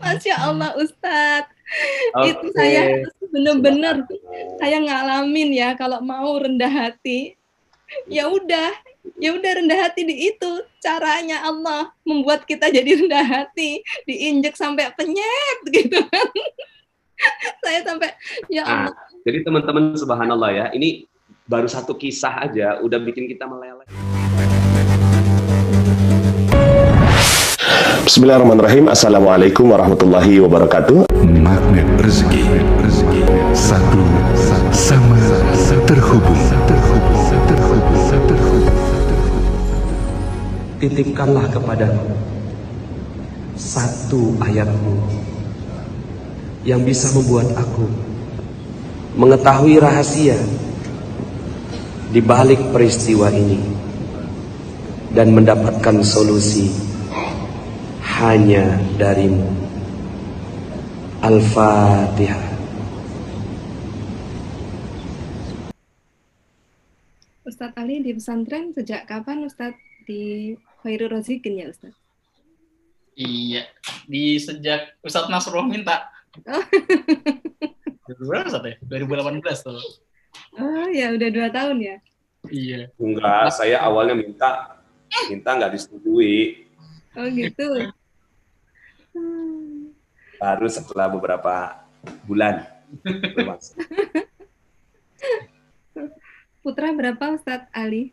Masya Allah Ustadz, itu Oke. saya harus benar-benar Subhanallah. saya ngalamin ya kalau mau rendah hati. Ya udah, ya udah rendah hati di itu caranya Allah membuat kita jadi rendah hati, diinjek sampai penyet gitu kan. Saya sampai ya Nah, Allah. jadi teman-teman subhanallah ya, ini baru satu kisah aja udah bikin kita meleleh. Bismillahirrahmanirrahim. Assalamualaikum warahmatullahi wabarakatuh. Magnet rezeki, satu sama terhubung. Titipkanlah kepadaku satu ayatmu yang bisa membuat aku mengetahui rahasia di balik peristiwa ini dan mendapatkan solusi hanya darimu. Al-Fatihah. Ustadz Ali di pesantren sejak kapan Ustadz di Khairul Razikin ya Ustadz? Iya, di sejak Ustadz Nasrullah minta. Oh. 2018 tuh. Oh ya udah 2 tahun ya? Iya. Enggak, saya awalnya minta nggak disetujui. Oh gitu. Baru setelah beberapa bulan. Putra berapa Ustadz Ali?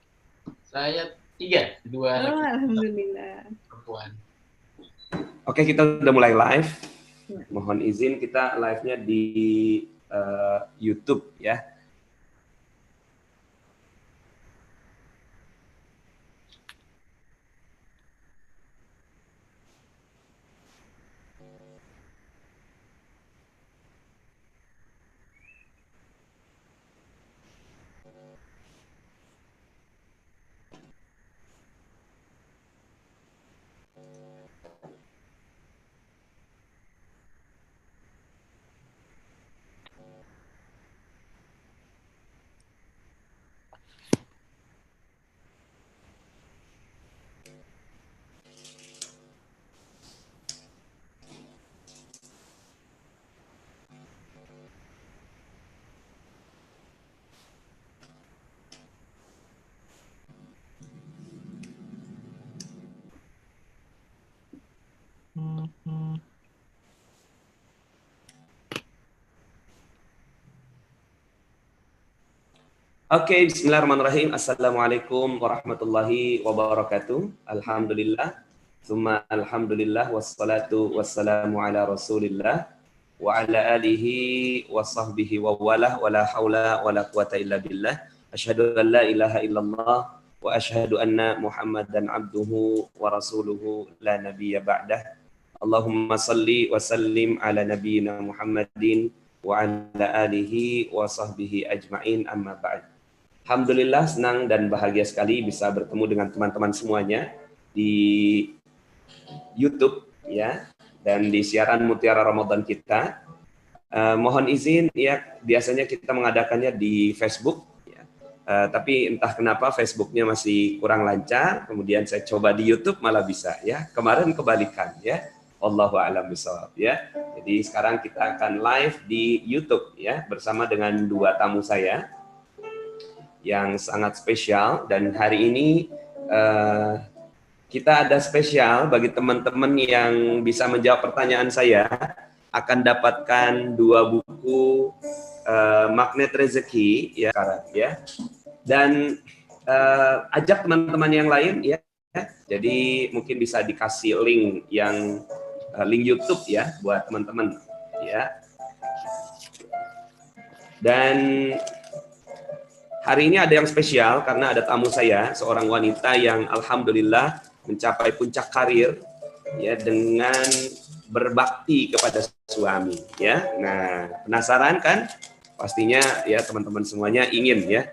Saya 3, 2 laki. Oh alhamdulillah. Perempuan. Oke, kita udah mulai live. Mohon izin kita live-nya di YouTube ya. Oke, bismillahirrahmanirrahim. Assalamualaikum warahmatullahi wabarakatuh. Alhamdulillah. Summa alhamdulillah wassalatu wassalamu ala Rasulillah wa ala alihi wa sahbihi wa walah wa la haula wa la quwata illa billah. Asyhadu an la ilaha illallah wa asyhadu anna Muhammadan abduhu wa rasuluhu la nabiyya ba'dah. Allahumma salli wa sallim ala nabiyyina Muhammadin wa ala alihi wa sahbihi ajma'in amma ba'd. Alhamdulillah senang dan bahagia sekali bisa bertemu dengan teman-teman semuanya di YouTube ya dan di siaran Mutiara Ramadan kita. Mohon izin ya, biasanya kita mengadakannya di Facebook ya. Tapi entah kenapa Facebooknya masih kurang lancar, kemudian saya coba di YouTube malah bisa ya. Kemarin kebalikan ya. Wallahu a'lam bishawab ya. Jadi sekarang kita akan live di YouTube ya bersama dengan 2 tamu saya yang sangat spesial, dan hari ini kita ada spesial bagi teman-teman yang bisa menjawab pertanyaan saya akan dapatkan 2 buku Magnet Rezeki ya sekarang ya, dan ajak teman-teman yang lain ya, jadi mungkin bisa dikasih link yang link YouTube ya buat teman-teman ya. Dan hari ini ada yang spesial karena ada tamu saya, seorang wanita yang alhamdulillah mencapai puncak karir ya dengan berbakti kepada suami ya. Nah, penasaran kan? Pastinya ya teman-teman semuanya ingin ya.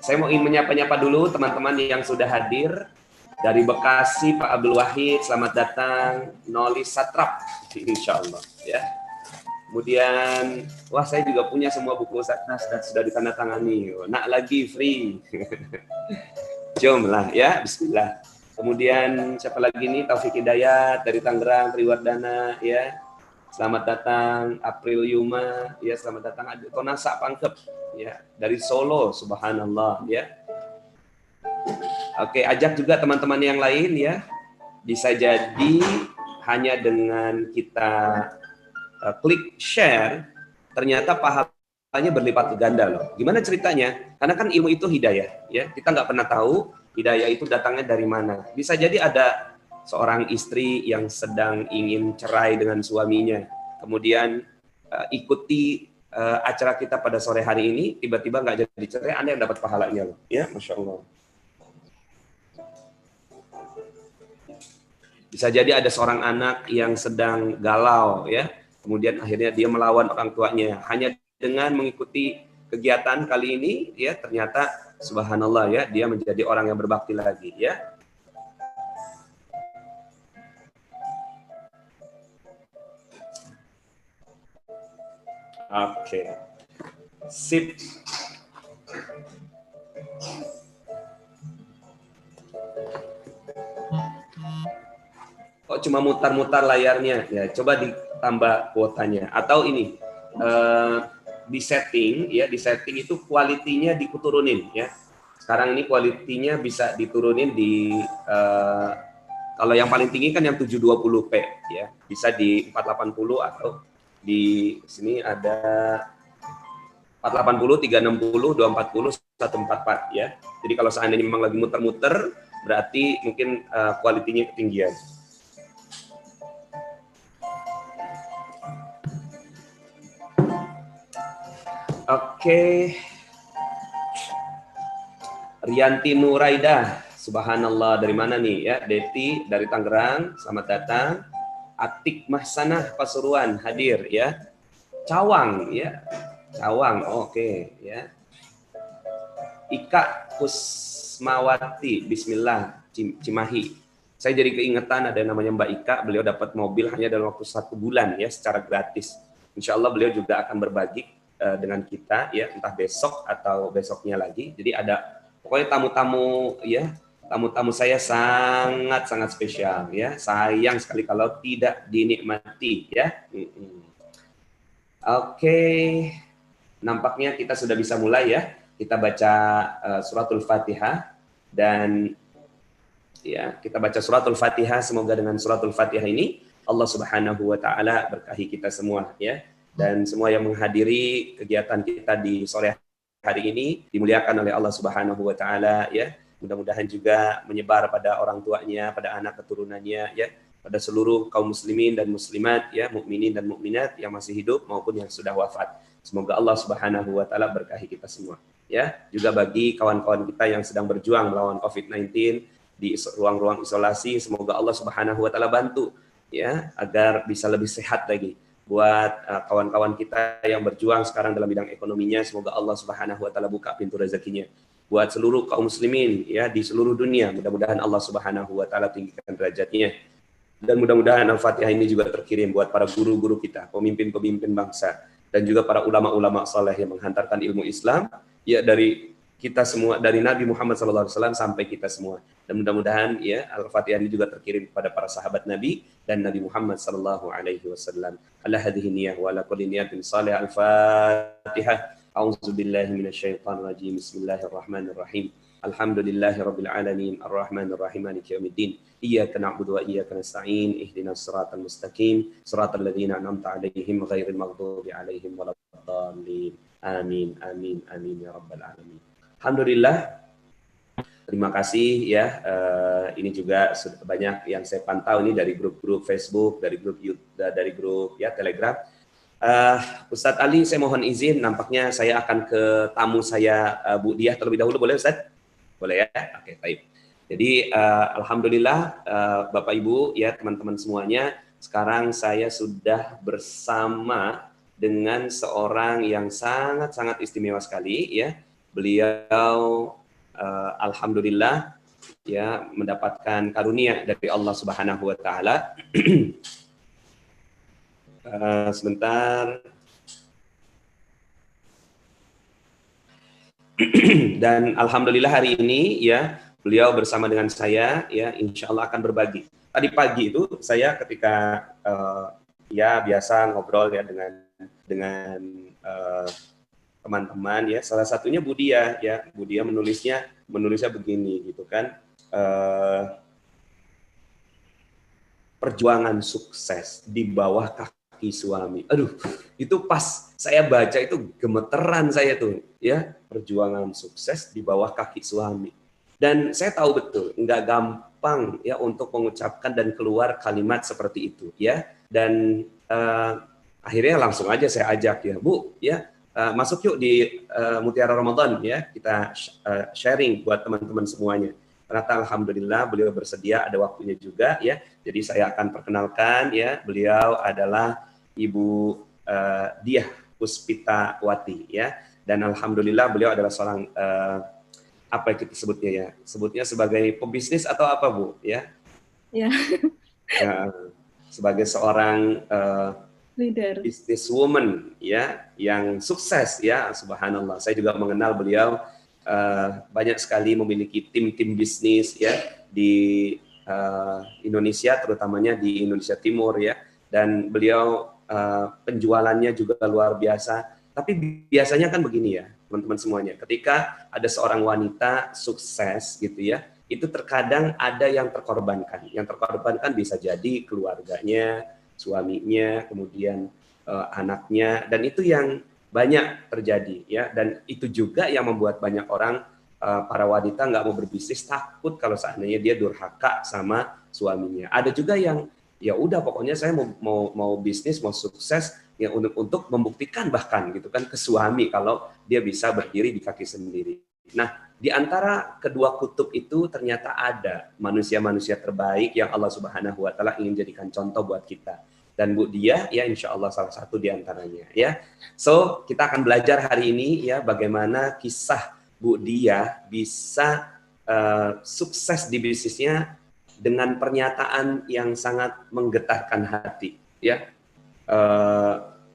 Saya mau menyapa-nyapa dulu teman-teman yang sudah hadir dari Bekasi, Pak Abdul Wahid, selamat datang. Noli Satrap, insyaallah ya. Kemudian, wah saya juga punya semua buku Satnas dan sudah ditandatangani. Nak lagi free. Jom lah ya, bismillah. Kemudian siapa lagi nih? Taufik Hidayat dari Tangerang, Triwardana ya. Selamat datang April Yuma ya, selamat datang Konasa Pangkep ya dari Solo, subhanallah ya. Oke, ajak juga teman-teman yang lain ya. Bisa jadi hanya dengan kita klik share, ternyata pahalanya berlipat ganda loh. Gimana ceritanya? Karena kan ilmu itu hidayah ya. Kita nggak pernah tahu hidayah itu datangnya dari mana. Bisa jadi ada seorang istri yang sedang ingin cerai dengan suaminya, kemudian ikuti acara kita pada sore hari ini, tiba-tiba nggak jadi cerai, Anda yang dapat pahalanya loh, ya, masya Allah. Bisa jadi ada seorang anak yang sedang galau, ya, kemudian akhirnya dia melawan orang tuanya, hanya dengan mengikuti kegiatan kali ini, ya, ternyata subhanallah ya, dia menjadi orang yang berbakti lagi, ya. Oke, sip. Kok cuma mutar-mutar layarnya? Ya, coba ditambah kuotanya. Atau ini di setting, ya, di setting itu kualitinya diturunin, ya. Sekarang ini kualitinya bisa diturunin di kalau yang paling tinggi kan yang 720p, ya, bisa di 480 atau di sini ada 480, 360, 240, 144 ya. Jadi kalau seandainya memang lagi muter-muter, berarti mungkin kualitinya ketinggian. Oke. Rianti Nuraida, subhanallah, dari mana nih ya? Deti dari Tangerang, selamat datang. Atik Mahsanah Pasuruan hadir ya. Cawang ya. Cawang, oke ya. Ika Kusmawati, bismillah, Cimahi. Saya jadi keingetan ada namanya Mbak Ika, beliau dapat mobil hanya dalam waktu 1 bulan ya, secara gratis. Insya Allah beliau juga akan berbagi dengan kita ya, entah besok atau besoknya lagi. Jadi ada pokoknya tamu-tamu ya, tamu-tamu saya sangat-sangat spesial ya. Sayang sekali kalau tidak dinikmati ya. Oke. Nampaknya kita sudah bisa mulai ya. Kita baca suratul Fatihah dan ya, kita baca suratul Fatihah. Semoga dengan suratul Fatihah ini Allah Subhanahu wa taala berkahi kita semua ya. Dan semua yang menghadiri kegiatan kita di sore hari ini dimuliakan oleh Allah Subhanahu wa taala ya. Mudah-mudahan juga menyebar pada orang tuanya, pada anak keturunannya ya, pada seluruh kaum muslimin dan muslimat ya, mukminin dan mukminat yang masih hidup maupun yang sudah wafat. Semoga Allah Subhanahu wa taala berkahi kita semua ya. Juga bagi kawan-kawan kita yang sedang berjuang melawan COVID-19 di ruang-ruang isolasi, semoga Allah Subhanahu wa taala bantu ya agar bisa lebih sehat lagi. Buat kawan-kawan kita yang berjuang sekarang dalam bidang ekonominya, semoga Allah Subhanahu wa taala buka pintu rezekinya. Buat seluruh kaum muslimin ya di seluruh dunia, mudah-mudahan Allah Subhanahu wa taala tinggikan derajatnya. Dan mudah-mudahan Al-Fatihah ini juga terkirim buat para guru-guru kita, pemimpin-pemimpin bangsa, dan juga para ulama-ulama saleh yang menghantarkan ilmu Islam ya dari kita semua, dari Nabi Muhammad SAW sampai kita semua. Dan mudah-mudahan ya Al-Fatihah ini juga terkirim kepada para sahabat Nabi dan Nabi Muhammad SAW. Ala hadhihi niyah wa ala kulli niyatin salih. Al-Fatihah. A'udzu billahi minasyaitonir rajim. Bismillahirrahmanirrahim. Alhamdulillahirabbil alamin arrahmanir rahim maliki yaumiddin. Iyyaka na'budu wa iyyaka nasta'in. Ihdinas siratal mustaqim. Siratal ladzina an'amta 'alaihim ghairil maghdubi 'alaihim waladdallin. Amin amin amin ya rabbal alamin. Alhamdulillah. Terima kasih ya. Ini juga sudah banyak yang saya pantau ini dari grup-grup Facebook, dari grup YouTube, dari grup ya Telegram. Ustadz Ali, saya mohon izin, nampaknya saya akan ke tamu saya, Bu Diah terlebih dahulu, boleh Ustadz? Boleh ya? Oke, baik. Jadi alhamdulillah Bapak Ibu ya teman-teman semuanya, sekarang saya sudah bersama dengan seorang yang sangat-sangat istimewa sekali ya. Beliau alhamdulillah ya mendapatkan karunia dari Allah Subhanahu wa taala. Sebentar. Dan alhamdulillah hari ini ya beliau bersama dengan saya ya insya Allah akan berbagi. Tadi pagi itu saya ketika ya biasa ngobrol ya dengan teman-teman ya, salah satunya Budia ya, Budia menulisnya begini gitu kan, perjuangan sukses di bawah kaki suami. Aduh, itu pas saya baca itu gemeteran saya tuh ya, perjuangan sukses di bawah kaki suami. Dan saya tahu betul nggak gampang ya untuk mengucapkan dan keluar kalimat seperti itu ya. Dan akhirnya langsung aja saya ajak ya, Bu ya, masuk yuk di Mutiara Ramadan ya, kita sharing buat teman-teman semuanya. Ternyata alhamdulillah beliau bersedia, ada waktunya juga ya. Jadi saya akan perkenalkan ya, beliau adalah Ibu Diah Puspitawati ya. Dan alhamdulillah beliau adalah seorang apa itu sebutnya ya? Sebutnya sebagai pebisnis atau apa, Bu ya? Ya. Ya, sebagai seorang Leader. businesswoman ya yang sukses ya, subhanallah. Saya juga mengenal beliau, banyak sekali memiliki tim-tim bisnis ya di Indonesia, terutamanya di Indonesia Timur ya, dan beliau penjualannya juga luar biasa. Tapi biasanya kan begini ya teman-teman semuanya, ketika ada seorang wanita sukses gitu ya, itu terkadang ada yang terkorbankan. Yang terkorbankan bisa jadi keluarganya, suaminya, kemudian anaknya, dan itu yang banyak terjadi ya. Dan itu juga yang membuat banyak orang, para wanita nggak mau berbisnis, takut kalau seandainya dia durhaka sama suaminya. Ada juga yang ya udah pokoknya saya mau bisnis, mau sukses ya untuk membuktikan bahkan gitu kan ke suami kalau dia bisa berdiri di kaki sendiri. Nah, di antara kedua kutub itu ternyata ada manusia-manusia terbaik yang Allah Subhanahu wa taala ingin jadikan contoh buat kita. Dan Bu Diah ya insya Allah salah satu di antaranya ya. So, kita akan belajar hari ini ya bagaimana kisah Bu Diah bisa sukses di bisnisnya dengan pernyataan yang sangat menggetarkan hati ya.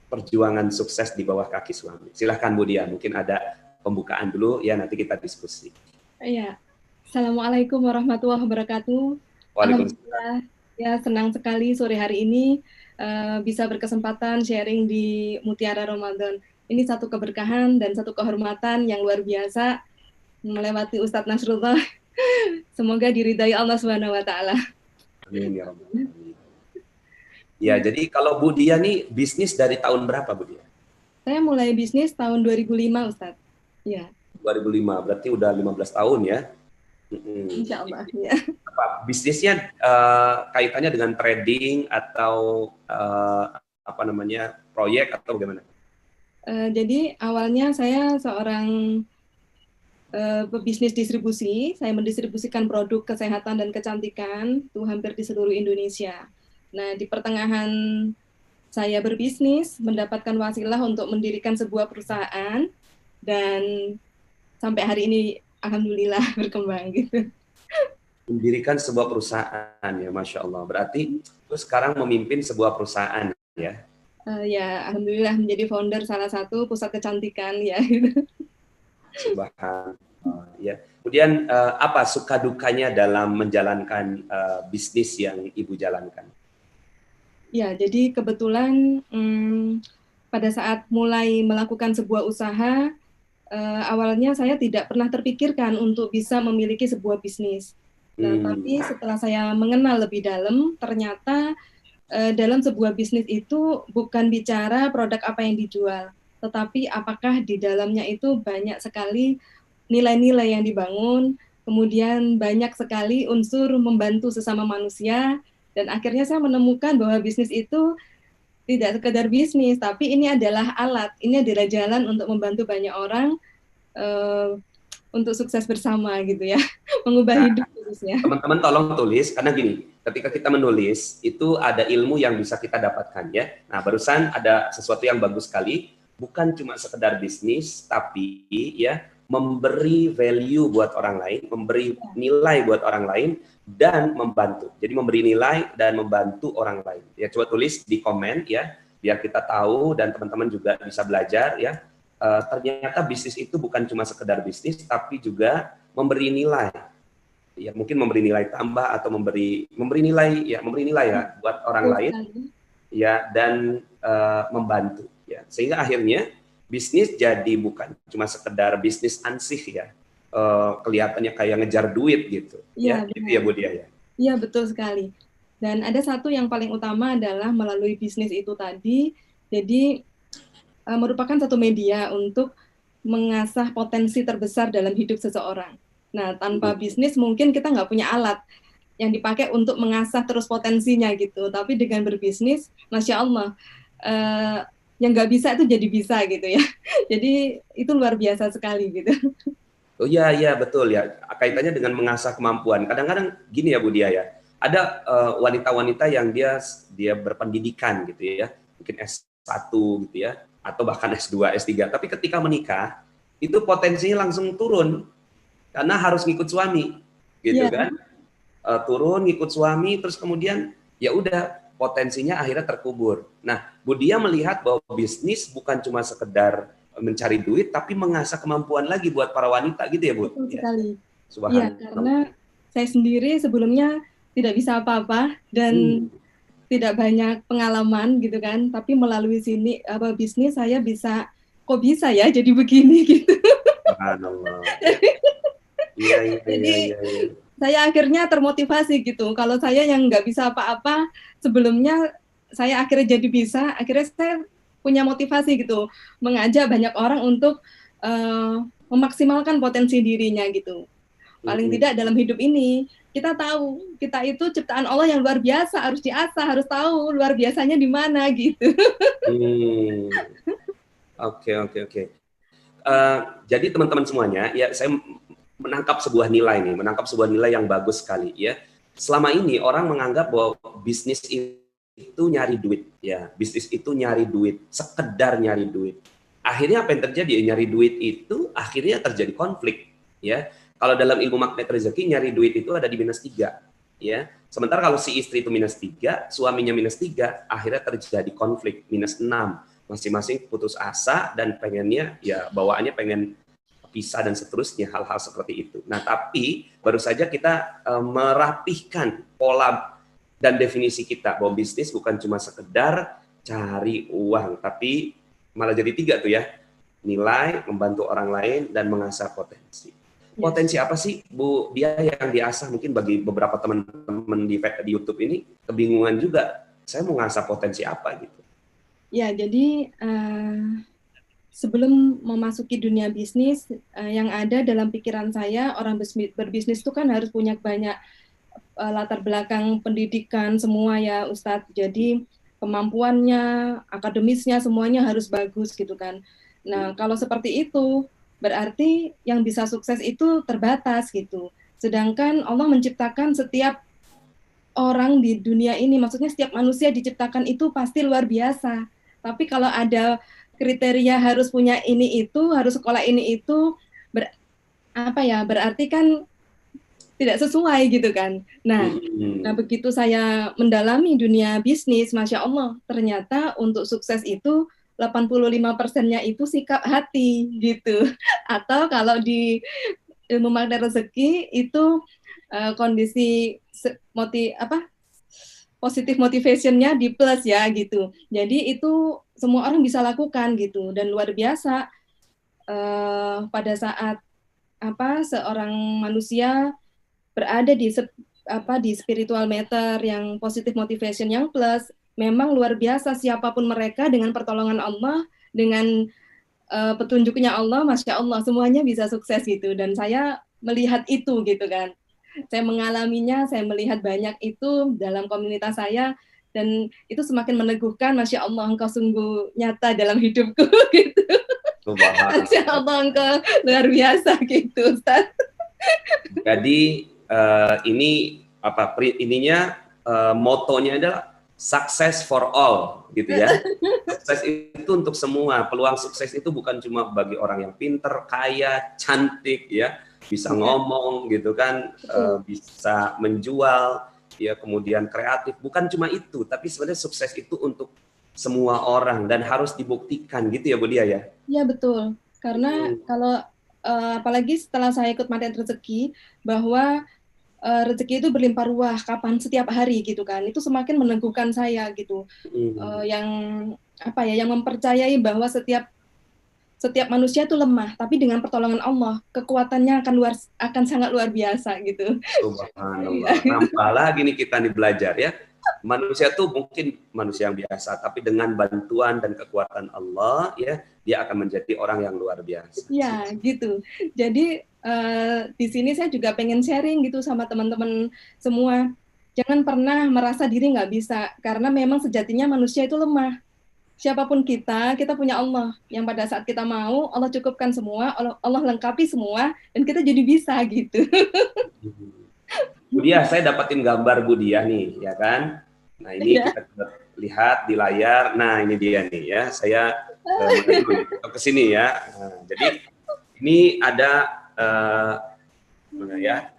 Perjuangan sukses di bawah kaki suami. Silahkan Bu Diah, mungkin ada pembukaan dulu ya, nanti kita diskusi. Iya. Assalamualaikum warahmatullahi wabarakatuh. Alhamdulillah ya, senang sekali sore hari ini bisa berkesempatan sharing di Mutiara Ramadan. Ini satu keberkahan dan satu kehormatan yang luar biasa melewati Ustadz Nasrullah. Semoga diridai Allah Subhanahu wa taala. Amin ya rabbal alamin. Ya, jadi kalau Bu Diah nih bisnis dari tahun berapa, Bu Diah? Saya mulai bisnis tahun 2005, Ustadz. Ya. 2005, berarti udah 15 tahun ya. Insya Allah, ya. Bisnisnya kaitannya dengan trading atau apa namanya, proyek atau bagaimana? Jadi awalnya saya seorang pebisnis distribusi. Saya mendistribusikan produk kesehatan dan kecantikan itu hampir di seluruh Indonesia. Nah, di pertengahan saya berbisnis, mendapatkan wasilah untuk mendirikan sebuah perusahaan, dan sampai hari ini alhamdulillah berkembang gitu. Mendirikan sebuah perusahaan ya, Masya Allah. Berarti itu sekarang memimpin sebuah perusahaan ya? Ya, alhamdulillah menjadi founder salah satu pusat kecantikan ya. Subhanallah ya. Kemudian apa suka dukanya dalam menjalankan bisnis yang Ibu jalankan? Ya, jadi kebetulan pada saat mulai melakukan sebuah usaha, awalnya saya tidak pernah terpikirkan untuk bisa memiliki sebuah bisnis. Nah, tapi setelah saya mengenal lebih dalam, ternyata dalam sebuah bisnis itu bukan bicara produk apa yang dijual, tetapi apakah di dalamnya itu banyak sekali nilai-nilai yang dibangun, kemudian banyak sekali unsur membantu sesama manusia. Dan akhirnya saya menemukan bahwa bisnis itu tidak sekedar bisnis, tapi ini adalah alat, ini adalah jalan untuk membantu banyak orang untuk sukses bersama gitu ya, mengubah hidup khususnya. Teman-teman tolong tulis, karena gini, ketika kita menulis, itu ada ilmu yang bisa kita dapatkan ya. Nah, barusan ada sesuatu yang bagus sekali, bukan cuma sekedar bisnis, tapi ya memberi value buat orang lain, memberi nilai buat orang lain, dan membantu. Jadi memberi nilai dan membantu orang lain. Ya, coba tulis di komen ya, biar kita tahu dan teman-teman juga bisa belajar ya. Ternyata bisnis itu bukan cuma sekedar bisnis, tapi juga memberi nilai ya mungkin memberi nilai tambah atau memberi nilai ya buat orang lain ya, dan membantu ya, sehingga akhirnya bisnis jadi bukan cuma sekedar bisnis ansih ya, kelihatannya kayak ngejar duit gitu ya, gitu ya Bu Dia ya. Iya, betul sekali. Dan ada satu yang paling utama adalah melalui bisnis itu tadi, jadi merupakan satu media untuk mengasah potensi terbesar dalam hidup seseorang. Nah, tanpa bisnis mungkin kita nggak punya alat yang dipakai untuk mengasah terus potensinya gitu. Tapi dengan berbisnis, Masya Allah, yang nggak bisa itu jadi bisa gitu ya. Jadi itu luar biasa sekali gitu. Oh iya betul ya, kaitannya dengan mengasah kemampuan. Kadang-kadang gini ya Bu Dia ya, ada wanita-wanita yang dia berpendidikan gitu ya, mungkin S1 gitu ya, atau bahkan S2, S3, tapi ketika menikah itu potensinya langsung turun karena harus ngikut suami gitu kan. Turun ngikut suami, terus kemudian ya udah potensinya akhirnya terkubur. Nah, Bu Dia melihat bahwa bisnis bukan cuma sekedar mencari duit, tapi mengasah kemampuan lagi buat para wanita gitu ya Bu. Betul sekali. Subhanallah. Ya, karena saya sendiri sebelumnya tidak bisa apa-apa dan tidak banyak pengalaman gitu kan, tapi melalui bisnis saya bisa, kok bisa ya jadi begini gitu. Subhanallah. Iya. Saya akhirnya termotivasi gitu. Kalau saya yang nggak bisa apa-apa sebelumnya, saya akhirnya jadi bisa. Akhirnya saya punya motivasi gitu, mengajak banyak orang untuk memaksimalkan potensi dirinya gitu. Paling tidak dalam hidup ini kita tahu kita itu ciptaan Allah yang luar biasa, harus diasah, harus tahu luar biasanya di mana gitu. Oke. Jadi teman-teman semuanya, ya saya menangkap sebuah nilai yang bagus sekali ya. Selama ini orang menganggap bahwa bisnis itu nyari duit ya, bisnis itu nyari duit, sekedar nyari duit. Akhirnya apa yang terjadi? Nyari duit itu akhirnya terjadi konflik ya. Kalau dalam ilmu magnet rezeki, nyari duit itu ada di -3 ya. Sementara kalau si istri itu -3, suaminya -3, akhirnya terjadi konflik -6. Masing-masing putus asa dan pengennya ya bawaannya pengen pisah dan seterusnya, hal-hal seperti itu. Nah, tapi baru saja kita merapihkan pola dan definisi kita bahwa bisnis bukan cuma sekedar cari uang, tapi malah jadi 3 tuh ya. Nilai, membantu orang lain, dan mengasah potensi. Potensi apa sih Bu Dia yang diasah? Mungkin bagi beberapa teman-teman di YouTube ini kebingungan juga, saya mau ngasah potensi apa gitu. Ya, jadi sebelum memasuki dunia bisnis, yang ada dalam pikiran saya, orang berbisnis itu kan harus punya banyak latar belakang pendidikan semua ya Ustadz. Jadi kemampuannya, akademisnya semuanya harus bagus gitu kan. Nah, kalau seperti itu berarti yang bisa sukses itu terbatas gitu. Sedangkan Allah menciptakan setiap orang di dunia ini, maksudnya setiap manusia diciptakan itu pasti luar biasa. Tapi kalau ada kriteria harus punya ini itu, harus sekolah ini itu, berarti kan tidak sesuai gitu kan. Nah, begitu saya mendalami dunia bisnis, Masya Allah, ternyata untuk sukses itu 85%-nya itu sikap hati gitu. Atau kalau di ilmu magnet rezeki itu kondisi positif motivation-nya di plus ya gitu. Jadi itu semua orang bisa lakukan gitu, dan luar biasa pada saat seorang manusia berada di spiritual matter yang positif motivation yang plus, memang luar biasa siapapun mereka dengan pertolongan Allah, dengan petunjuknya Allah, Masya Allah, semuanya bisa sukses gitu. Dan saya melihat itu gitu kan. Saya mengalaminya, saya melihat banyak itu dalam komunitas saya, dan itu semakin meneguhkan, Masya Allah, engkau sungguh nyata dalam hidupku gitu. Masya Allah, engkau luar biasa gitu, Ustaz. Jadi motonya adalah success for all gitu ya. Sukses itu untuk semua. Peluang sukses itu bukan cuma bagi orang yang pinter, kaya, cantik ya, bisa ngomong gitu kan, bisa menjual ya, kemudian kreatif. Bukan cuma itu, tapi sebenarnya sukses itu untuk semua orang dan harus dibuktikan gitu ya Bu Dia ya. Iya betul. Karena kalau apalagi setelah saya ikut magnet rezeki, bahwa rezeki itu berlimpah ruah kapan setiap hari gitu kan. Itu semakin meneguhkan saya gitu. Yang apa ya, yang mempercayai bahwa setiap manusia itu lemah, tapi dengan pertolongan Allah kekuatannya akan sangat luar biasa gitu. Subhanallah. Nambah lagi nih kita nih belajar ya. Manusia tuh mungkin manusia yang biasa, tapi dengan bantuan dan kekuatan Allah ya, dia akan menjadi orang yang luar biasa. Ya, gitu. Jadi di sini saya juga pengen sharing gitu sama teman-teman semua. Jangan pernah merasa diri nggak bisa, karena memang sejatinya manusia itu lemah. Siapapun kita punya Allah yang pada saat kita mau, Allah cukupkan semua, Allah lengkapi semua, dan kita jadi bisa gitu. Bu Dia, saya dapatin gambar Bu Dia nih, ya kan? Nah ini kita lihat di layar. Nah ini dia nih ya. Saya ke sini ya. Nah, jadi ini ada mana ya?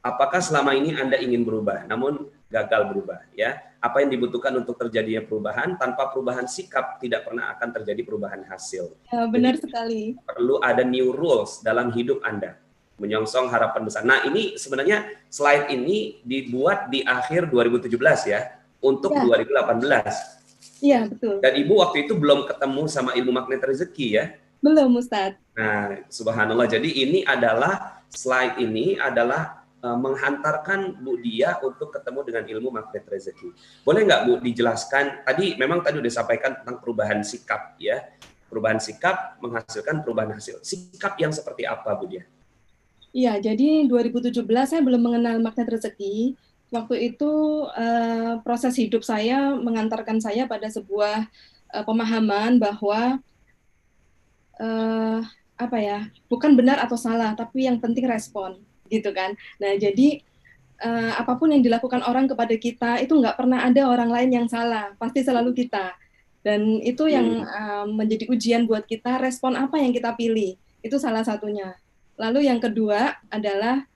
Apakah selama ini Anda ingin berubah, namun gagal berubah? Ya, apa yang dibutuhkan untuk terjadinya perubahan? Tanpa perubahan sikap, tidak pernah akan terjadi perubahan hasil. Ya, benar jadi, sekali. Perlu ada new rules dalam hidup Anda. Menyongsong harapan besar. Nah ini sebenarnya slide ini dibuat di akhir 2017 ya, untuk 2018. Iya, betul. Dan Ibu waktu itu belum ketemu sama ilmu magnet rezeki ya? Belum, Ustadz. Nah, subhanallah. Jadi ini adalah, slide ini adalah menghantarkan Bu Dia untuk ketemu dengan ilmu magnet rezeki. Boleh nggak Bu dijelaskan, tadi udah sampaikan tentang perubahan sikap ya. Perubahan sikap menghasilkan perubahan hasil. Sikap yang seperti apa Bu Dia? Iya, jadi 2017 saya belum mengenal magnet rezeki. Waktu itu proses hidup saya mengantarkan saya pada sebuah pemahaman bahwa bukan benar atau salah, tapi yang penting respon, gitu kan. Nah, jadi apapun yang dilakukan orang kepada kita itu nggak pernah ada orang lain yang salah, pasti selalu kita. Dan itu yang menjadi ujian buat kita, respon apa yang kita pilih, itu salah satunya. Lalu yang kedua adalah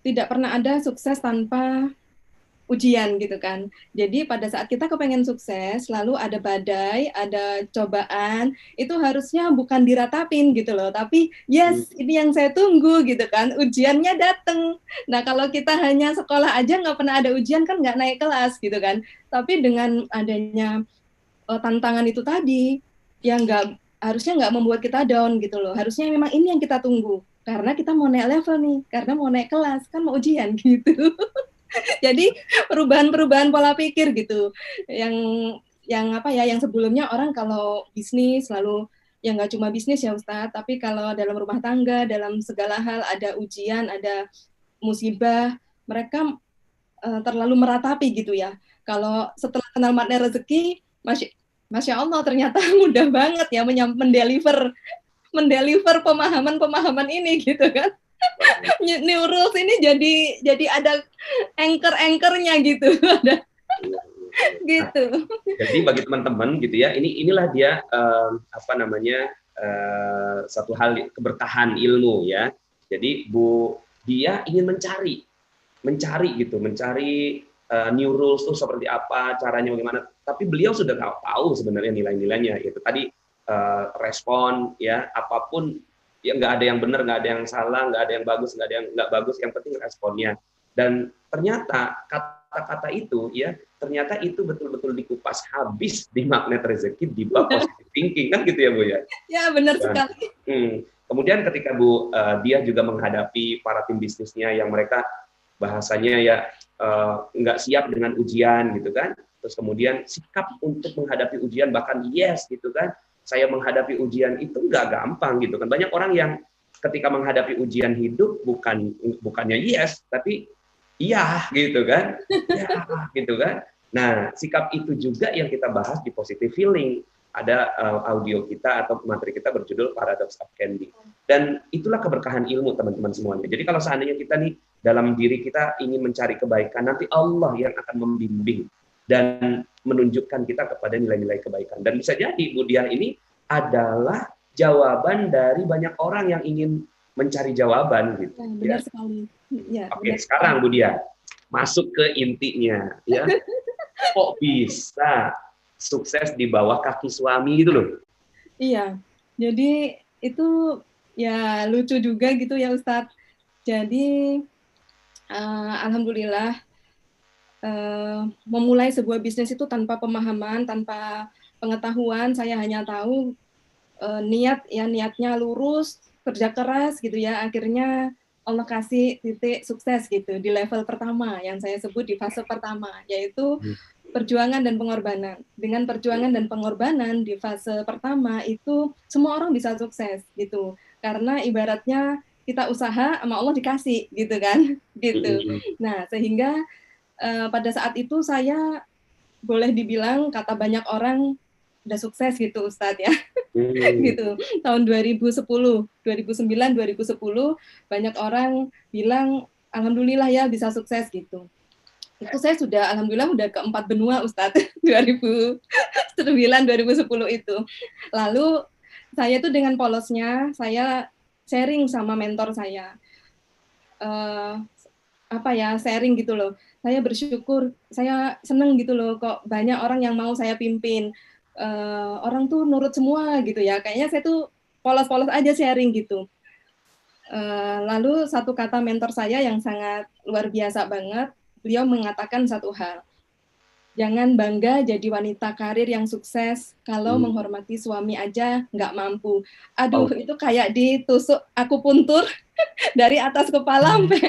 tidak pernah ada sukses tanpa ujian gitu kan. Jadi pada saat kita kepengen sukses, lalu ada badai, ada cobaan, itu harusnya bukan diratapin gitu loh, tapi yes, ini yang saya tunggu gitu kan, ujiannya datang. Nah kalau kita hanya sekolah aja nggak pernah ada ujian kan nggak naik kelas gitu kan. Tapi dengan adanya tantangan itu tadi, yang harusnya nggak membuat kita down gitu loh. Harusnya memang ini yang kita tunggu. Karena kita mau naik level nih, karena mau naik kelas, kan mau ujian gitu. Jadi perubahan pola pikir gitu. Yang sebelumnya orang kalau bisnis lalu yang nggak cuma bisnis ya Ustadz, tapi kalau dalam rumah tangga, dalam segala hal ada ujian, ada musibah, mereka terlalu meratapi gitu ya. Kalau setelah kenal magnet rezeki, Masya Allah ternyata mudah banget ya mendeliver pemahaman ini gitu kan. New rules ini jadi ada anchor-anchornya gitu. Ada gitu. Jadi bagi teman-teman gitu ya, inilah dia satu hal keberkahan ilmu ya. Jadi Bu Dia ingin mencari new rules itu seperti apa, caranya bagaimana. Tapi beliau sudah tahu sebenarnya nilai-nilainya. Itu tadi respon ya, apapun ya, nggak ada yang benar, nggak ada yang salah, nggak ada yang bagus, nggak ada yang nggak bagus. Yang penting responnya. Dan ternyata kata-kata itu ya, ternyata itu betul-betul dikupas habis di magnet rezeki di bab positive thinking kan gitu ya Bu ya. Ya benar sekali. Kemudian ketika Bu Dia juga menghadapi para tim bisnisnya yang mereka bahasanya ya nggak siap dengan ujian gitu kan, terus kemudian sikap untuk menghadapi ujian, bahkan yes gitu kan, saya menghadapi ujian itu nggak gampang gitu kan. Banyak orang yang ketika menghadapi ujian hidup bukannya yes tapi iya gitu kan, ya gitu kan. Nah sikap itu juga yang kita bahas di positive feeling. Ada audio kita atau materi kita berjudul Paradox of Candy. Dan itulah keberkahan ilmu teman-teman semuanya. Jadi kalau seandainya kita nih dalam diri kita ingin mencari kebaikan, nanti Allah yang akan membimbing dan menunjukkan kita kepada nilai-nilai kebaikan. Dan bisa jadi Bu Dia ini adalah jawaban dari banyak orang yang ingin mencari jawaban gitu. Benar sekali. Ya, oke, sekarang Bu Dia masuk ke intinya ya. Kok bisa sukses di bawah kaki suami gitu loh? Iya, jadi itu ya lucu juga gitu ya Ustadz. Jadi alhamdulillah memulai sebuah bisnis itu tanpa pemahaman, tanpa pengetahuan. Saya hanya tahu niatnya lurus, kerja keras gitu ya. Akhirnya Allah kasih titik sukses gitu di level pertama yang saya sebut di fase pertama, yaitu perjuangan dan pengorbanan. Dengan perjuangan dan pengorbanan di fase pertama itu semua orang bisa sukses gitu. Karena ibaratnya kita usaha sama Allah dikasih gitu kan. Gitu. Nah, sehingga pada saat itu saya boleh dibilang kata banyak orang udah sukses gitu Ustadz ya. Gitu. Tahun 2010, 2009, 2010 banyak orang bilang alhamdulillah ya bisa sukses gitu. Itu saya sudah alhamdulillah udah ke 4 benua Ustadz 2009, 2010 itu. Lalu saya tuh dengan polosnya saya sharing sama mentor saya. Sharing gitu loh. Saya bersyukur, saya seneng gitu loh kok banyak orang yang mau saya pimpin. Orang tuh nurut semua gitu ya. Kayaknya saya tuh polos-polos aja sharing gitu. Lalu satu kata mentor saya yang sangat luar biasa banget, beliau mengatakan satu hal. Jangan bangga jadi wanita karir yang sukses kalau menghormati suami aja nggak mampu. Aduh, itu kayak ditusuk akupuntur dari atas kepala sampai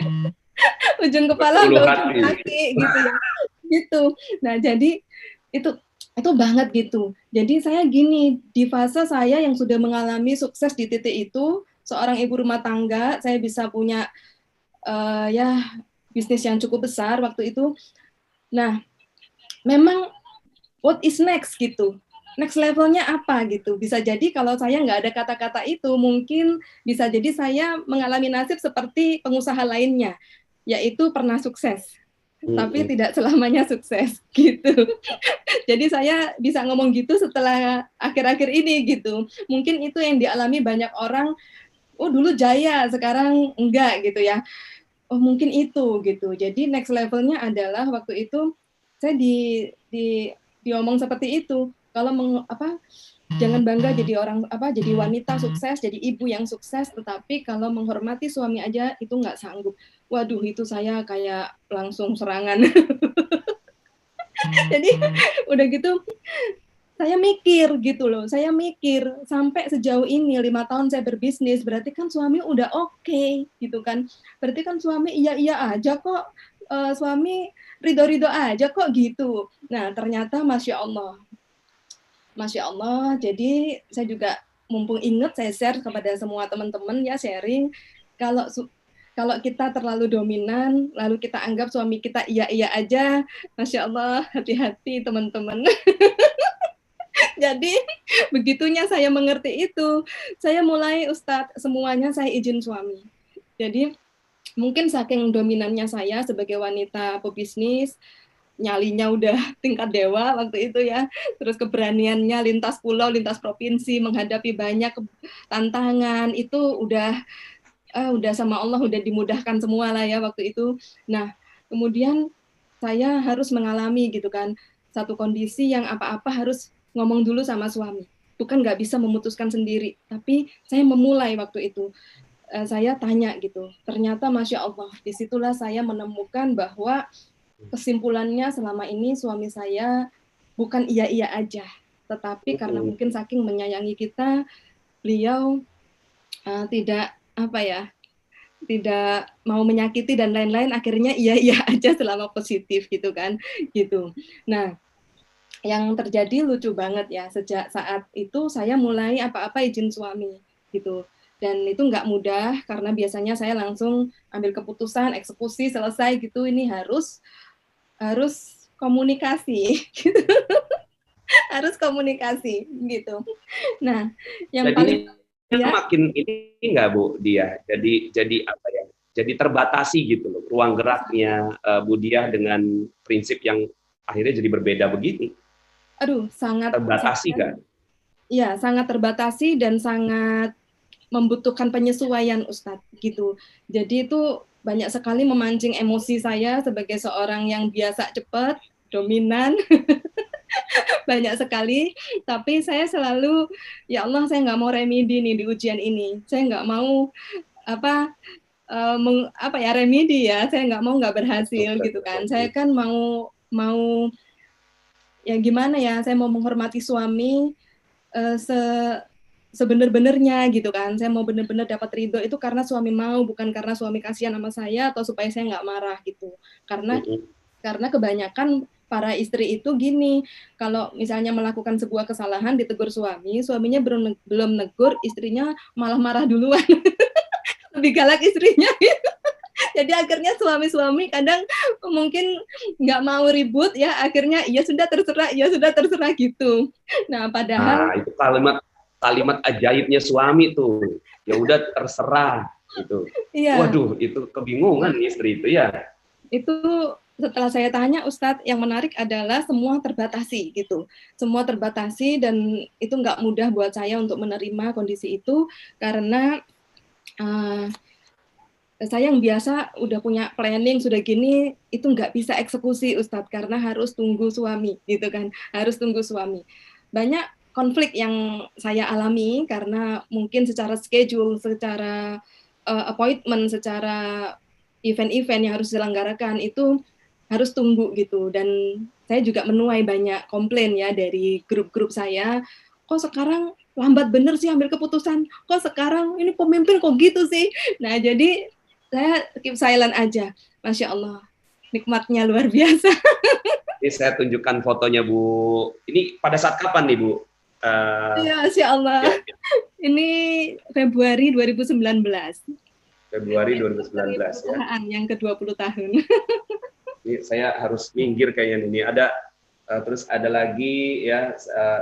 ujung kepala sampai ujung kaki gitu ya. Gitu. Nah, jadi itu banget gitu. Jadi saya gini, di fase saya yang sudah mengalami sukses di titik itu, seorang ibu rumah tangga, saya bisa punya bisnis yang cukup besar waktu itu. Nah, memang what is next gitu. Next levelnya apa gitu. Bisa jadi kalau saya nggak ada kata-kata itu, mungkin bisa jadi saya mengalami nasib seperti pengusaha lainnya, yaitu pernah sukses. Tapi tidak selamanya sukses gitu. Jadi saya bisa ngomong gitu setelah akhir-akhir ini gitu. Mungkin itu yang dialami banyak orang, oh dulu jaya, sekarang enggak gitu ya. Oh mungkin itu gitu. Jadi next levelnya adalah waktu itu saya diomong seperti itu. Kalau jangan bangga jadi jadi wanita sukses, jadi ibu yang sukses, tetapi kalau menghormati suami aja itu nggak sanggup. Waduh, itu saya kayak langsung serangan. Jadi udah gitu saya mikir gitu loh. Saya mikir sampai sejauh ini 5 tahun saya berbisnis, berarti kan suami udah oke, gitu kan. Berarti kan suami iya aja kok. Suami ridho aja kok gitu. Nah, ternyata Masya Allah, jadi saya juga mumpung ingat saya share kepada semua teman-teman ya, sharing kalau kita terlalu dominan, lalu kita anggap suami kita iya aja, Masya Allah, hati-hati teman-teman. Jadi begitunya saya mengerti itu, saya mulai Ustadz semuanya saya izin suami. Jadi mungkin saking dominannya saya sebagai wanita pebisnis, nyalinya udah tingkat dewa waktu itu ya, terus keberaniannya lintas pulau, lintas provinsi, menghadapi banyak tantangan, itu udah sama Allah udah dimudahkan semua lah ya waktu itu. Nah, kemudian saya harus mengalami gitu kan, satu kondisi yang apa-apa harus ngomong dulu sama suami. Bukan nggak bisa memutuskan sendiri, tapi saya memulai waktu itu. Saya tanya gitu, ternyata Masya Allah, disitulah saya menemukan bahwa kesimpulannya selama ini suami saya bukan iya aja, tetapi karena mungkin saking menyayangi kita, beliau tidak mau menyakiti dan lain-lain, akhirnya iya aja selama positif gitu kan, gitu. Nah, yang terjadi lucu banget ya, sejak saat itu saya mulai apa-apa izin suami gitu, dan itu nggak mudah karena biasanya saya langsung ambil keputusan, eksekusi, selesai gitu, ini harus komunikasi gitu. Harus komunikasi gitu. Nah, yang jadi, paling makin ini nggak Bu Diah, jadi apa ya? Jadi terbatasi gitu loh ruang geraknya Bu Diah dengan prinsip yang akhirnya jadi berbeda begitu. Aduh, sangat terbatasi kan? Iya, sangat terbatasi dan sangat membutuhkan penyesuaian Ustadz gitu. Jadi itu banyak sekali memancing emosi saya sebagai seorang yang biasa cepat, dominan. Banyak sekali, tapi saya selalu, ya Allah, saya nggak mau remedi nih di ujian ini. Saya nggak mau remedi ya. Saya nggak berhasil Betul, gitu kan. betul. Saya kan mau ya gimana ya, saya mau menghormati suami sebenar-benarnya gitu kan. Saya mau benar-benar dapat ridho itu karena suami mau, bukan karena suami kasihan sama saya atau supaya saya nggak marah gitu. Karena kebanyakan para istri itu gini, kalau misalnya melakukan sebuah kesalahan ditegur suami, suaminya belum negur, istrinya malah marah duluan. Lebih galak istrinya. Jadi akhirnya suami-suami kadang mungkin nggak mau ribut ya, akhirnya ya sudah terserah gitu. Nah, padahal itu kalimat ajaibnya suami tuh. Ya udah terserah gitu. iya. Waduh, itu kebingungan istri itu ya. Itu setelah saya tanya Ustadz, yang menarik adalah semua terbatasi gitu. Semua terbatasi dan itu nggak mudah buat saya untuk menerima kondisi itu karena saya yang biasa udah punya planning sudah gini itu nggak bisa eksekusi Ustadz karena harus tunggu suami gitu kan, harus tunggu suami. Banyak konflik yang saya alami karena mungkin secara schedule, secara appointment, secara event-event yang harus diselenggarakan itu harus tunggu gitu. Dan saya juga menuai banyak komplain ya dari grup-grup saya, kok sekarang lambat bener sih ambil keputusan, kok sekarang ini pemimpin kok gitu sih. Nah jadi saya keep silent aja. Masya Allah, nikmatnya luar biasa. Ini saya tunjukkan fotonya Bu. Ini pada saat kapan nih Bu? Ya, Masya Allah. Ya. Ini Februari 2019. Februari 2019 ya. Yang ke-20 tahun. Ini saya harus minggir kayaknya ini. Ada terus ada lagi ya,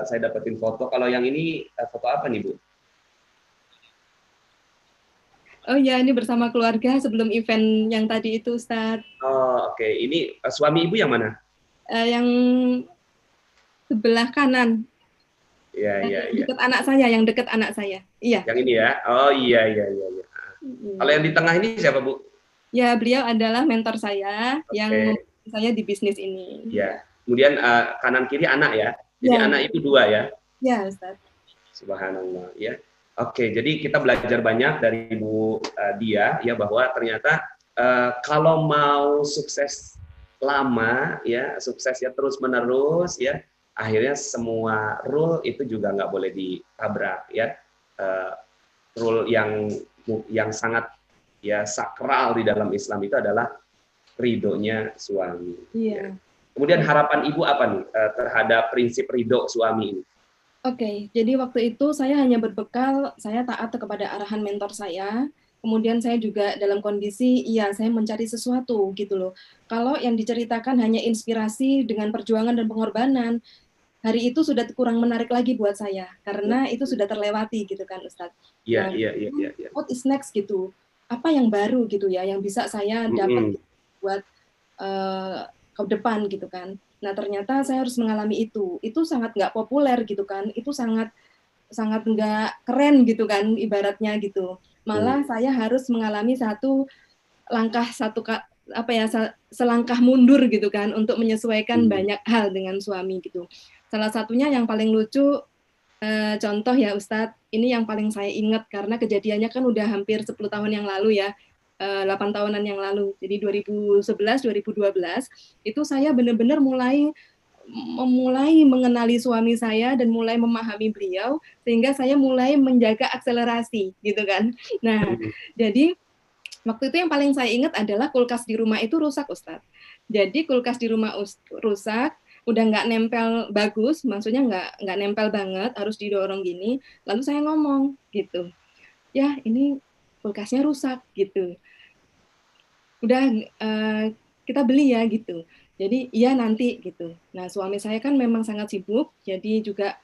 saya dapetin foto. Kalau yang ini foto apa nih Bu? Oh ya, ini bersama keluarga sebelum event yang tadi itu, Ustadz. Oh, oke. Ini suami Ibu yang mana? Yang sebelah kanan. Iya. Yang dekat anak saya. Iya. Yang ini ya? Oh iya. Kalau yang di tengah ini siapa Bu? Ya, beliau adalah mentor saya yang membantu saya di bisnis ini. Ya. Kemudian kanan kiri anak ya? Jadi anak itu 2 ya? Ya, Ustadz. Subhanallah ya. Oke, jadi kita belajar banyak dari Bu Dia ya bahwa ternyata kalau mau sukses lama ya, suksesnya terus menerus ya, akhirnya semua rule itu juga nggak boleh ditabrak ya. Rule yang sangat ya sakral di dalam Islam itu adalah ridhonya suami. Iya. Ya. Kemudian harapan Ibu apa nih terhadap prinsip ridho suami ini? Oke, jadi waktu itu saya hanya berbekal, saya taat kepada arahan mentor saya, kemudian saya juga dalam kondisi, saya mencari sesuatu gitu loh. Kalau yang diceritakan hanya inspirasi dengan perjuangan dan pengorbanan, hari itu sudah kurang menarik lagi buat saya, karena itu sudah terlewati gitu kan Ustadz. Iya. What is next gitu, apa yang baru gitu ya, yang bisa saya dapat buat ke depan gitu kan. Nah ternyata saya harus mengalami itu sangat nggak populer gitu kan, itu sangat nggak keren gitu kan ibaratnya gitu. Malah saya harus mengalami selangkah mundur gitu kan untuk menyesuaikan banyak hal dengan suami gitu. Salah satunya yang paling lucu contoh ya Ustadz, ini yang paling saya ingat karena kejadiannya kan udah hampir 10 tahun yang lalu ya. 8 tahunan yang lalu, jadi 2011-2012 itu saya benar-benar mulai mengenali suami saya dan mulai memahami beliau sehingga saya mulai menjaga akselerasi gitu kan. Nah, jadi waktu itu yang paling saya ingat adalah kulkas di rumah itu rusak Ustadz. Jadi kulkas di rumah rusak, udah nggak nempel bagus, maksudnya nggak nempel banget, harus didorong gini. Lalu saya ngomong gitu, ya ini kulkasnya rusak gitu. Udah kita beli ya gitu. Jadi iya nanti gitu. Nah suami saya kan memang sangat sibuk, jadi juga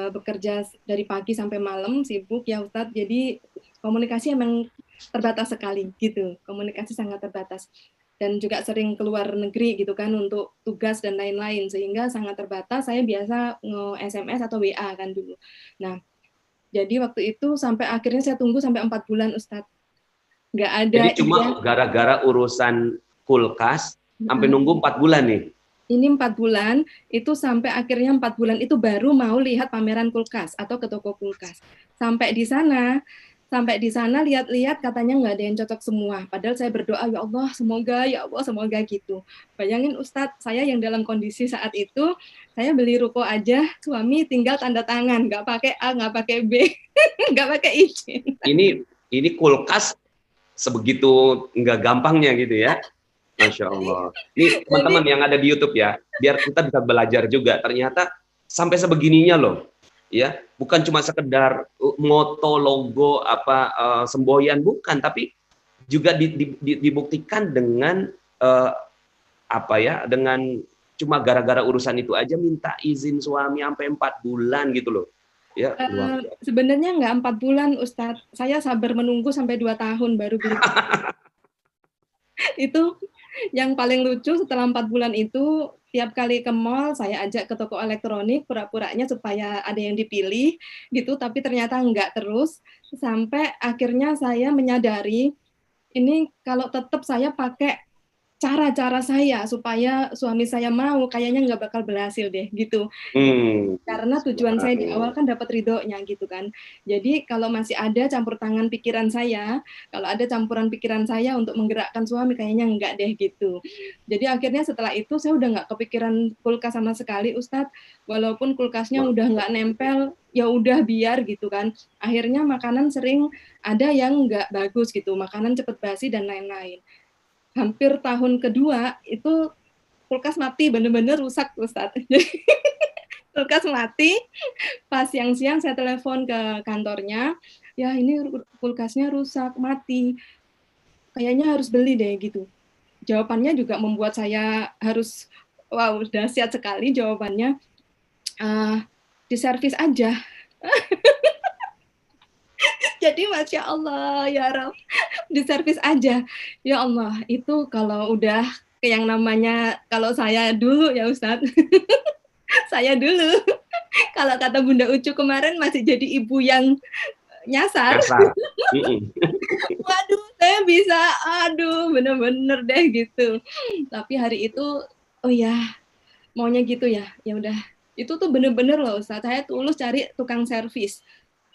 bekerja dari pagi sampai malam sibuk ya Ustadz. Jadi komunikasi emang terbatas sekali gitu. Komunikasi sangat terbatas dan juga sering keluar negeri gitu kan untuk tugas dan lain-lain sehingga sangat terbatas. Saya biasa nge-SMS atau WA kan dulu. Nah jadi waktu itu sampai akhirnya saya tunggu sampai 4 bulan Ustadz. Nggak ada. Jadi cuma gara-gara urusan kulkas sampai nunggu 4 bulan nih. Ini 4 bulan, itu sampai akhirnya 4 bulan itu baru mau lihat pameran kulkas atau ke toko kulkas. Sampai di sana, sampai di sana lihat-lihat katanya nggak ada yang cocok semua. Padahal saya berdoa, ya Allah semoga gitu. Bayangin Ustadz, saya yang dalam kondisi saat itu saya beli ruko aja, suami tinggal tanda tangan, nggak pakai A, nggak pakai B, nggak pakai izin. Ini kulkas sebegitu nggak gampangnya gitu ya. Masya Allah. Ini teman-teman yang ada di YouTube ya, biar kita bisa belajar juga. Ternyata sampai sebegininya loh, ya. Bukan cuma sekedar moto, logo, semboyan, bukan, tapi juga dibuktikan dengan dengan cuma gara-gara urusan itu aja minta izin suami sampai 4 bulan gitu loh. Ya, sebenarnya nggak 4 bulan, Ustadz. Saya sabar menunggu sampai 2 tahun baru beli. Itu yang paling lucu, setelah 4 bulan itu, tiap kali ke mall, saya ajak ke toko elektronik, pura-puranya supaya ada yang dipilih, gitu, tapi ternyata enggak terus, sampai akhirnya saya menyadari, ini kalau tetap saya pakai cara-cara saya, supaya suami saya mau, kayaknya nggak bakal berhasil deh, gitu. Karena tujuan saya di awal kan dapat ridhonya, gitu kan. Jadi kalau masih ada campur tangan pikiran saya, kalau ada campuran pikiran saya untuk menggerakkan suami, kayaknya enggak deh, gitu. Jadi akhirnya setelah itu, saya udah nggak kepikiran kulkas sama sekali, Ustadz. Walaupun kulkasnya udah nggak nempel, ya udah biar, gitu kan. Akhirnya makanan sering ada yang nggak bagus, gitu. Makanan cepet basi dan lain-lain. Hampir tahun kedua itu kulkas mati, bener-bener rusak, Ustadz. Kulkas mati, pas siang-siang saya telepon ke kantornya, ya ini kulkasnya rusak, mati, kayaknya harus beli deh, gitu. Jawabannya juga membuat saya harus, wow, dahsyat sekali jawabannya, diservis aja. Jadi Masya Allah, ya Rab, diservis aja. Ya Allah, itu kalau udah ke yang namanya, kalau saya dulu ya Ustadz, saya dulu, kalau kata Bunda Ucu kemarin masih jadi ibu yang nyasar. Waduh, saya bisa, bener-bener deh gitu. Tapi hari itu, oh ya, maunya gitu ya, ya udah. Itu tuh bener-bener loh Ustadz, saya tulus cari tukang servis.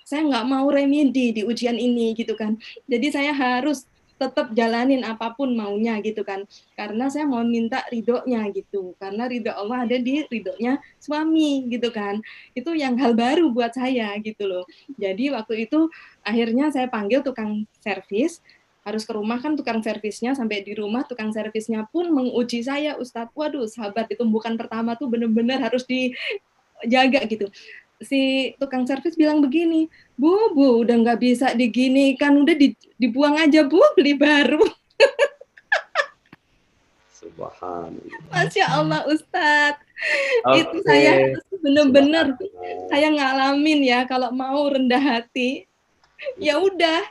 Saya nggak mau remedi di ujian ini gitu kan. Jadi saya harus tetap jalanin apapun maunya gitu kan. Karena saya mau minta ridhonya gitu. Karena ridho Allah ada di ridhonya suami gitu kan. Itu yang hal baru buat saya gitu loh. Jadi waktu itu akhirnya saya panggil tukang servis. Harus ke rumah kan tukang servisnya, sampai di rumah tukang servisnya pun menguji saya, Ustadz. Waduh, sahabat, itu bukan pertama tuh bener-bener harus dijaga gitu. Si tukang servis bilang begini, Bu, udah nggak bisa diginikan, udah dibuang aja Bu, beli baru. Subhanallah. Masya Allah Ustadz. Itu saya bener-bener, saya ngalamin ya, kalau mau rendah hati, ya udah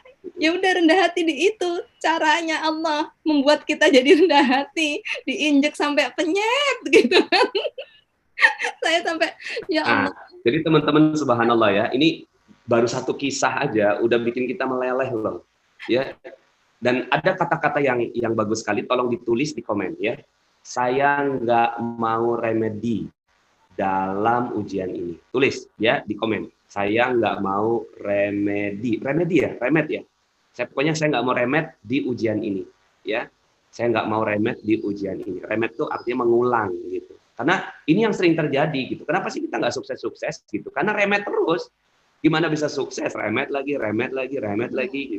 rendah hati di itu. Caranya Allah membuat kita jadi rendah hati, diinjek sampai penyet gitu kan. Saya sampai, ya Allah. Jadi teman-teman, subhanallah ya, ini baru satu kisah aja udah bikin kita meleleh loh, ya. Dan ada kata-kata yang bagus sekali, tolong ditulis di komen ya. Saya nggak mau remedi dalam ujian ini. Tulis ya di komen. Saya nggak mau remedi ya. Pokoknya saya nggak mau remed di ujian ini, ya. Saya nggak mau remed di ujian ini. Remed itu artinya mengulang gitu. Karena ini yang sering terjadi gitu. Kenapa sih kita nggak sukses-sukses gitu? Karena remet terus. Gimana bisa sukses? Remet lagi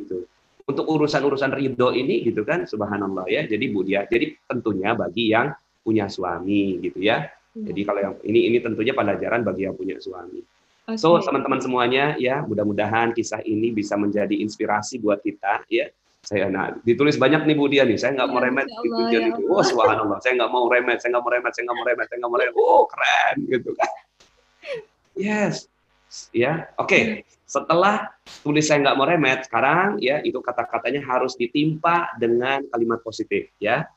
gitu. Untuk urusan-urusan ridho ini gitu kan, subhanallah ya. Jadi Bu Dia, jadi tentunya bagi yang punya suami gitu ya. Jadi kalau yang ini tentunya pelajaran bagi yang punya suami. Okay. So teman-teman semuanya ya, mudah-mudahan kisah ini bisa menjadi inspirasi buat kita ya. Ditulis banyak nih Bu Dia nih, saya nggak mau remet gitu jadi, oh subhanallah, saya nggak mau remet. Oh keren gitu kan. Yes, ya, oke. Setelah tulis saya nggak mau remet, sekarang ya itu kata-katanya harus ditimpa dengan kalimat positif ya.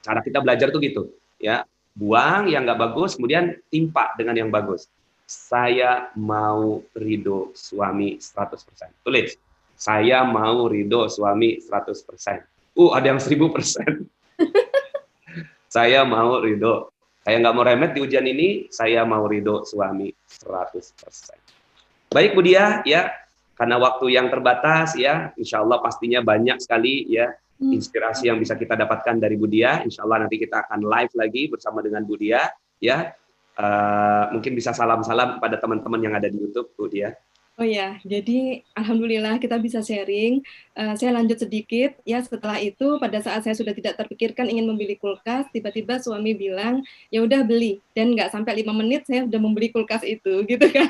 Cara kita belajar tuh gitu ya, buang yang nggak bagus, kemudian timpa dengan yang bagus. Saya mau ridho suami 100%. Tulis. Saya mau ridho suami 100%. Ada yang 1000%. Saya mau ridho. Saya nggak mau remet di ujian ini, saya mau ridho suami 100%. Baik Bu Dia, ya. karena waktu yang terbatas ya, insya Allah pastinya banyak sekali ya inspirasi yang bisa kita dapatkan dari Bu Dia. Insya Allah nanti kita akan live lagi bersama dengan Bu Dia ya. Mungkin bisa salam-salam kepada teman-teman yang ada di YouTube, Bu Dia. Oh ya, jadi alhamdulillah kita bisa sharing. Saya lanjut sedikit ya. Setelah itu, pada saat saya sudah tidak terpikirkan ingin membeli kulkas, tiba-tiba suami bilang, ya udah beli. Dan nggak sampai 5 menit saya sudah membeli kulkas itu, gitu kan.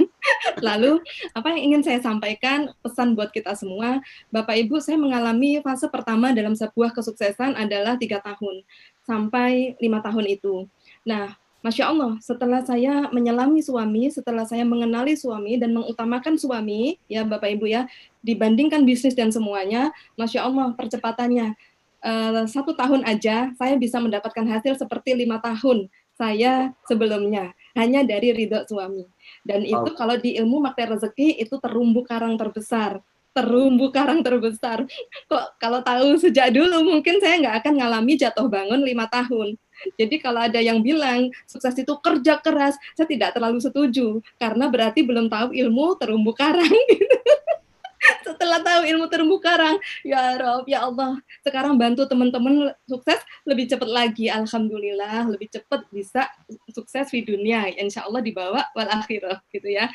Lalu apa yang ingin saya sampaikan, pesan buat kita semua, Bapak Ibu, saya mengalami fase pertama dalam sebuah kesuksesan adalah 3 tahun sampai 5 tahun itu. Nah, Masya Allah, setelah saya menyelami suami, setelah saya mengenali suami dan mengutamakan suami, ya Bapak Ibu ya, dibandingkan bisnis dan semuanya, Masya Allah percepatannya. 1 tahun aja saya bisa mendapatkan hasil seperti 5 tahun saya sebelumnya, hanya dari ridho suami. Dan itu kalau di ilmu makna rezeki itu terumbu karang terbesar. Terumbu karang terbesar. Kok kalau tahu sejak dulu mungkin saya nggak akan ngalami jatuh bangun 5 tahun. Jadi kalau ada yang bilang sukses itu kerja keras, saya tidak terlalu setuju. Karena berarti belum tahu ilmu terumbu karang. Setelah tahu ilmu terumbu karang, ya Rob, ya Allah, sekarang bantu teman-teman sukses lebih cepat lagi. Alhamdulillah, lebih cepat bisa sukses di dunia. Insya Allah dibawa wal akhirah, gitu ya.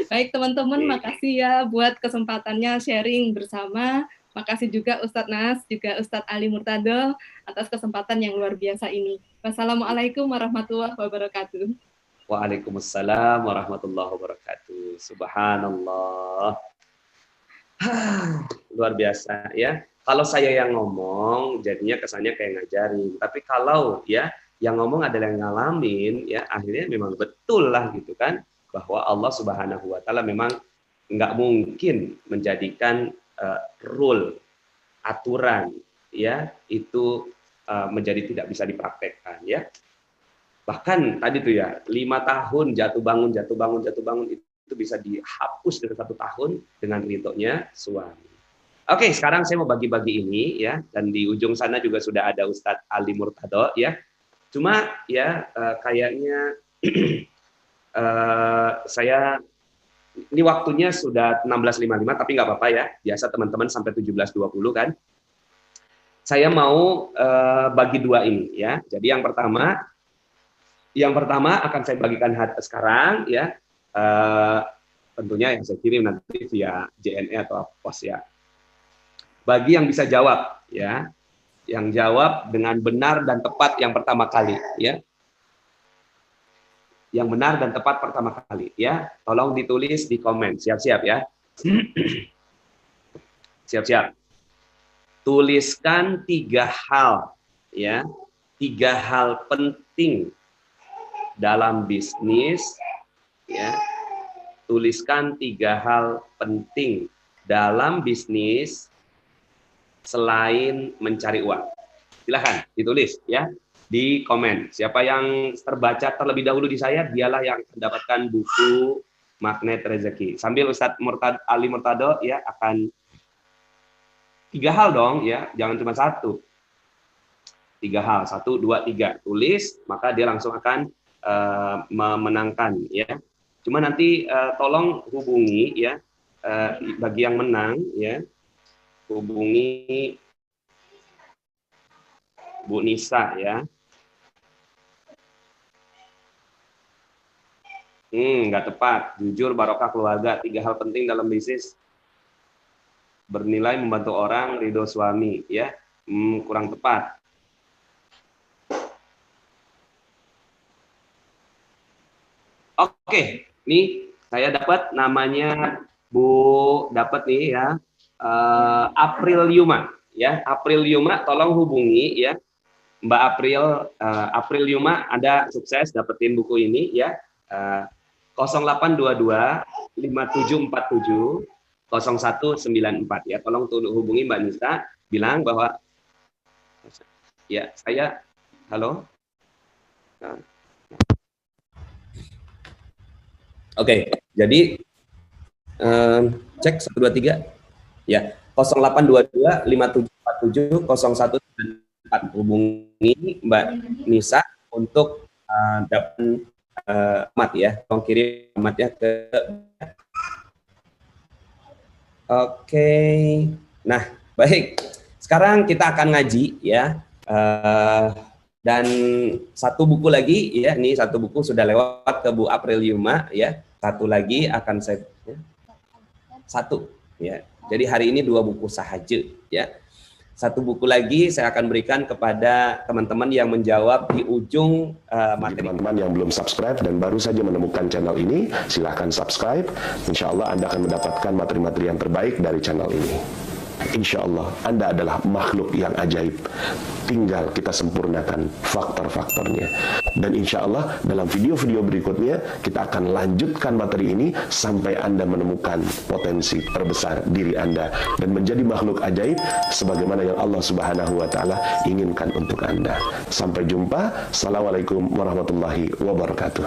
Baik teman-teman, makasih ya buat kesempatannya sharing bersama. Makasih juga Ustadz Nas, juga Ustadz Ali Murtado atas kesempatan yang luar biasa ini. Wassalamualaikum warahmatullahi wabarakatuh. Waalaikumsalam warahmatullahi wabarakatuh. Subhanallah. Luar biasa ya. Kalau saya yang ngomong, jadinya kesannya kayak ngajarin. Tapi kalau ya yang ngomong adalah yang ngalamin, ya akhirnya memang betul lah gitu kan, bahwa Allah Subhanahu Wa Taala memang nggak mungkin menjadikan rule, aturan, ya itu menjadi tidak bisa dipraktekkan, ya. Bahkan tadi tuh ya 5 tahun jatuh bangun itu bisa dihapus dari 1 tahun dengan ridhonya suami. Oke, sekarang saya mau bagi-bagi ini ya, dan di ujung sana juga sudah ada Ustadz Ali Murtado ya. Cuma ya kayaknya saya ini waktunya sudah 16.55 tapi nggak apa-apa ya. Biasa teman-teman sampai 17.20 kan. Saya mau bagi 2 ini ya. Jadi yang pertama akan saya bagikan sekarang ya. Tentunya yang saya kirim nanti via JNE atau pos ya. Bagi yang bisa jawab ya. Yang jawab dengan benar dan tepat yang pertama kali ya. Yang benar dan tepat pertama kali ya. Tolong ditulis di komen. Siap-siap ya. Siap-siap. Tuliskan 3 hal ya. 3 hal penting dalam bisnis ya. Tuliskan 3 hal penting dalam bisnis selain mencari uang. Silahkan ditulis ya. Di komen. Siapa yang terbaca terlebih dahulu di saya, dialah yang mendapatkan buku Magnet Rezeki. Sambil Ustadz Ali Murtado ya akan 3 hal dong ya, jangan cuma 1. 3 hal, 1, 2, 3. Tulis, maka dia langsung akan memenangkan ya. Cuma nanti tolong hubungi ya bagi yang menang ya. Hubungi Bu Nisa ya. Nggak tepat. Jujur, barokah keluarga. 3 hal penting dalam bisnis. Bernilai, membantu orang, ridho suami. Ya, kurang tepat. Oke, nih saya dapat namanya dapat nih ya. April Yuma. Ya, April Yuma, tolong hubungi ya. Mbak April Yuma, Anda sukses dapetin buku ini ya. 0822 5747 0194 ya. Tolong hubungi Mbak Nisa, bilang bahwa ya saya halo. Oke, jadi cek 123 ya. 0822 5747 0194 hubungi Mbak Nisa untuk dapat amat ya, tolong kirim amatnya ke Oke. Nah, baik. Sekarang kita akan ngaji ya. Dan satu buku lagi ya, ini satu buku sudah lewat ke Bu April Yuma ya. Satu lagi akan saya satu ya. Jadi hari ini 2 buku sahaja ya. Satu buku lagi saya akan berikan kepada teman-teman yang menjawab di ujung materi. Teman-teman yang belum subscribe dan baru saja menemukan channel ini, silahkan subscribe. Insya Allah Anda akan mendapatkan materi-materi yang terbaik dari channel ini. Insya Allah Anda adalah makhluk yang ajaib. Tinggal kita sempurnakan faktor-faktornya. Dan insya Allah dalam video-video berikutnya kita akan lanjutkan materi ini sampai Anda menemukan potensi terbesar diri Anda dan menjadi makhluk ajaib sebagaimana yang Allah Subhanahu wa Ta'ala inginkan untuk Anda. Sampai jumpa. Assalamualaikum warahmatullahi wabarakatuh.